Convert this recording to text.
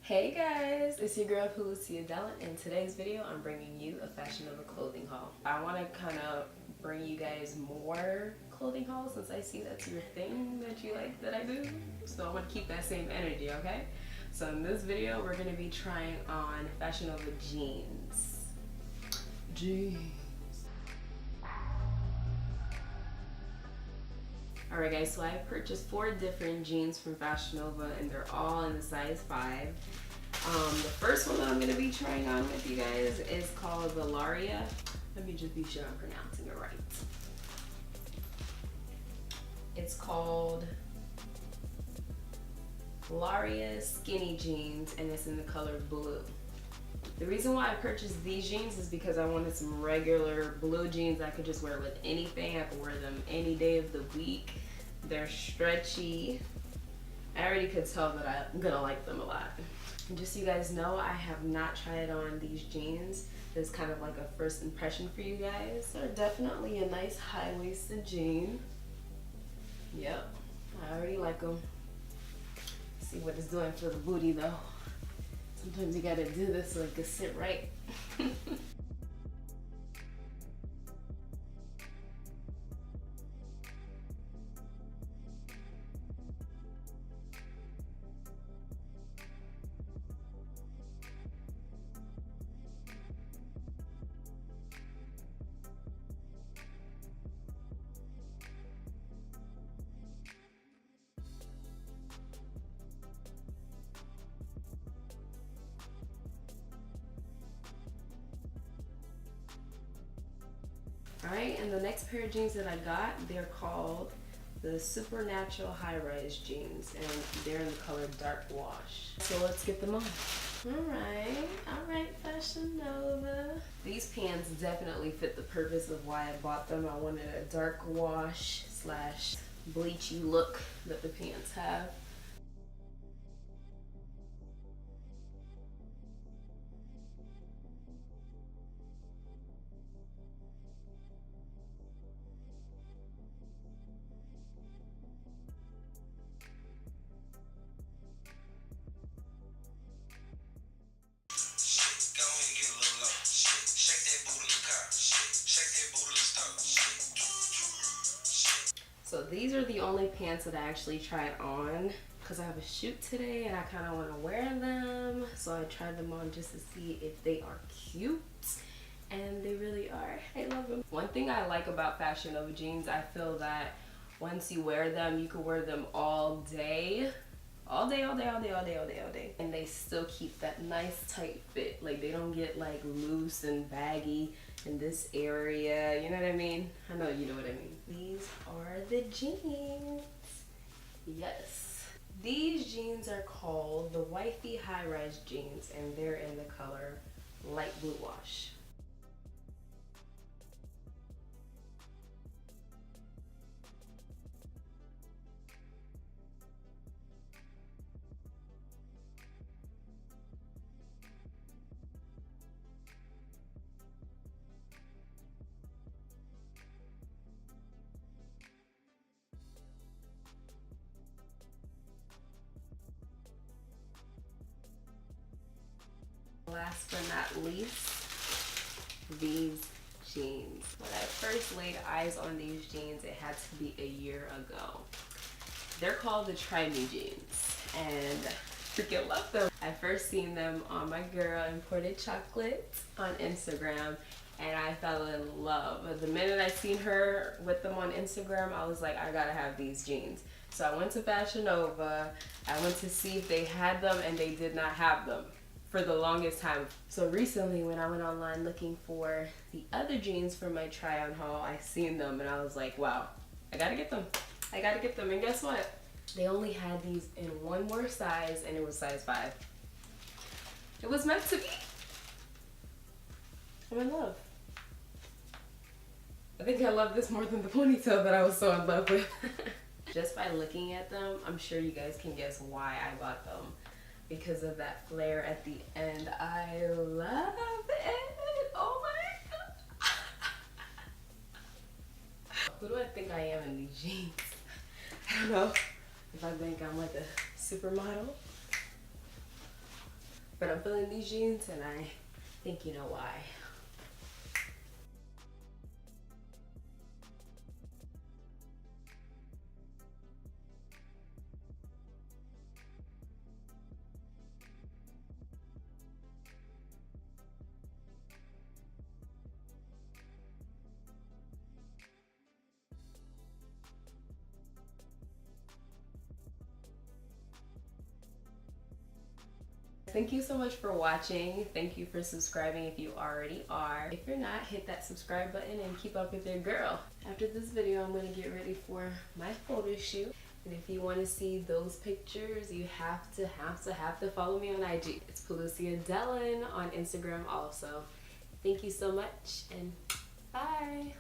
Hey guys, it's your girl Pelucia Delin. In today's video, I'm bringing you a Fashion Nova clothing haul. I want to kind of bring you guys more clothing hauls since I see that's your thing that you like that I do. So I want to keep that same energy, okay? So in this video, we're going to be trying on Fashion Nova jeans. Alright guys, so I purchased 4 different jeans from Fashion Nova and they're all in the size 5. The first one that I'm going to be trying on with you guys is called the Lariah. Let me just be sure I'm pronouncing it right. It's called Lariah Skinny Jeans and it's in the color blue. The reason why I purchased these jeans is because I wanted some regular blue jeans I could just wear with anything. I could wear them any day of the week. They're stretchy. I already could tell that I'm gonna like them a lot. And just so you guys know, I have not tried on these jeans. This is kind of like a first impression for you guys. They're definitely a nice high-waisted jean. Yep, I already like them. See what it's doing for the booty though. Sometimes you gotta do this so it can sit right. Alright, and the next pair of jeans that I got, they're called the Supernatural High-Rise jeans, and they're in the color dark wash. So let's get them on. Alright, Fashion Nova. These pants definitely fit the purpose of why I bought them. I wanted a dark wash slash bleachy look that the pants have. So these are the only pants that I actually tried on because I have a shoot today and I kind of want to wear them. So I tried them on just to see if they are cute. And they really are. I love them. One thing I like about Fashion Nova jeans, I feel that once you wear them, you can wear them all day. All day. And they still keep that nice tight fit. Like they don't get like loose and baggy in this area. You know what I mean? I know you know what I mean. These are the jeans. Yes. These jeans are called the Wifey high-rise jeans and they're in the color light blue wash. Last but not least, these jeans. When I first laid eyes on these jeans, it had to be a year ago. They're called the Try Me jeans, and I freaking love them. I first seen them on my girl Imported Chocolate on Instagram, and I fell in love. The minute I seen her with them on Instagram, I was like, I gotta have these jeans. So I went to Fashion Nova. I went to see if they had them, and they did not have them for the longest time. So recently when I went online looking for the other jeans for my try on haul, I seen them and I was like, wow, I gotta get them. I gotta get them. And guess what? They only had these in one more size and it was size 5. It was meant to be. I'm in love. I think I love this more than the ponytail that I was so in love with. Just by looking at them, I'm sure you guys can guess why I bought them. Because of that flare at the end. I love it. Oh my god. Who do I think I am in these jeans? I don't know. If I think I'm like a supermodel. But I'm feeling these jeans and I think you know why. Thank you so much for watching. Thank you for subscribing if you already are. If you're not, hit that subscribe button and keep up with your girl. After this video, I'm going to get ready for my photo shoot. And if you want to see those pictures, you have to follow me on IG. It's Pelucia Delin on Instagram also. Thank you so much and bye.